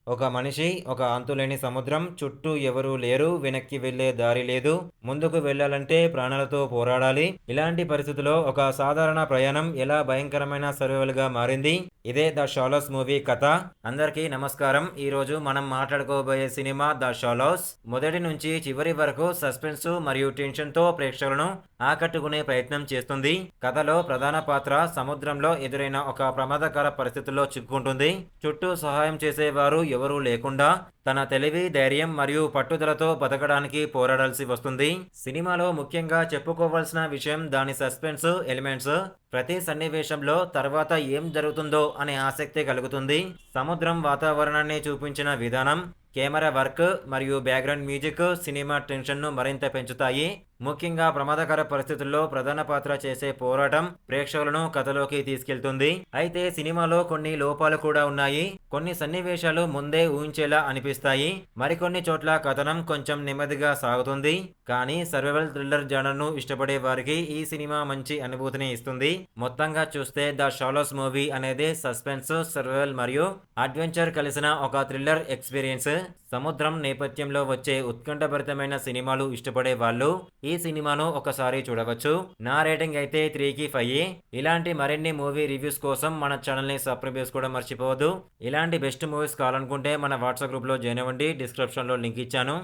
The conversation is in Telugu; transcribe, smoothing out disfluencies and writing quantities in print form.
ఒక మనిషి, ఒక అంతులేని సముద్రం, చుట్టూ ఎవరూ లేరు, వెనక్కి వెళ్ళే దారి లేదు, ముందుకు వెళ్ళాలంటే ప్రాణాలతో పోరాడాలి. ఇలాంటి పరిస్థితిలో ఒక సాధారణ ప్రయాణం ఎలా భయంకరమైన సర్వైవల్‌గా మారింది. ఇదే 'ద షాలోస్' మూవీ కథ. అందరికీ నమస్కారం. ఈరోజు మనం మాట్లాడుకోబోయే సినిమా 'ద షాలోస్'. మొదటి నుంచి చివరి వరకు సస్పెన్స్ మరియు టెన్షన్‌తో ప్రేక్షకులను ఆకట్టుకునే ప్రయత్నం చేస్తుంది. కథలో ప్రధాన పాత్ర సముద్రంలో ఎదురైన ఒక ప్రమాదకర పరిస్థితుల్లో చిక్కుకుంటుంది. చుట్టూ సహాయం చేసేవారు ఎవరూ లేకుండా తన తెలివి, ధైర్యం మరియు పట్టుదలతో బతకడానికి పోరాడాల్సి వస్తుంది. సినిమాలో ముఖ్యంగా చెప్పుకోవాల్సిన విషయం దాని సస్పెన్స్ ఎలిమెంట్స్. ప్రతి సన్నివేశంలో తర్వాత ఏం జరుగుతుందో అనే ఆసక్తి కలుగుతుంది. సముద్రం వాతావరణాన్ని చూపించిన విధానం, కెమెరా వర్క్ మరియు బ్యాక్గ్రౌండ్ మ్యూజిక్ సినిమా టెన్షన్ను మరింత పెంచుతాయి. ముఖ్యంగా ప్రమాదకర పరిస్థితుల్లో ప్రధాన పాత్ర చేసే పోరాటం ప్రేక్షకులను కథలోకి తీసుకెళ్తుంది. అయితే సినిమాలో కొన్ని లోపాలు కూడా ఉన్నాయి. కొన్ని సన్నివేశాలు ముందే ఊహించేలా అనిపిస్తాయి. మరికొన్ని చోట్ల కథనం కొంచెం నెమ్మదిగా సాగుతుంది. కానీ సర్వైవల్ థ్రిల్లర్ జానర్ను ఇష్టపడే వారికి ఈ సినిమా మంచి అనుభూతిని ఇస్తుంది. మొత్తంగా చూస్తే 'ద షాలోస్' మూవీ అనేది సస్పెన్స్, సర్వైవల్ మరియు అడ్వెంచర్ కలిసిన ఒక థ్రిల్లర్ ఎక్స్పీరియన్స్. సముద్రం నేపథ్యంలో వచ్చే ఉత్కంఠభరితమైన సినిమాలు ఇష్టపడే వాళ్ళు ఈ సినిమాను ఒకసారి చూడవచ్చు. నా రేటింగ్ అయితే 3కి 5. ఇలాంటి మరిన్ని మూవీ రివ్యూస్ కోసం మన ఛానల్ని సబ్స్క్రైబ్ చేసుకోవడం మర్చిపోవద్దు. ఇలాంటి బెస్ట్ మూవీస్ కావాలనుకుంటే మన వాట్సాప్ గ్రూప్లో జాయిన్ అవ్వండి. డిస్క్రిప్షన్లో లింక్ ఇచ్చాను.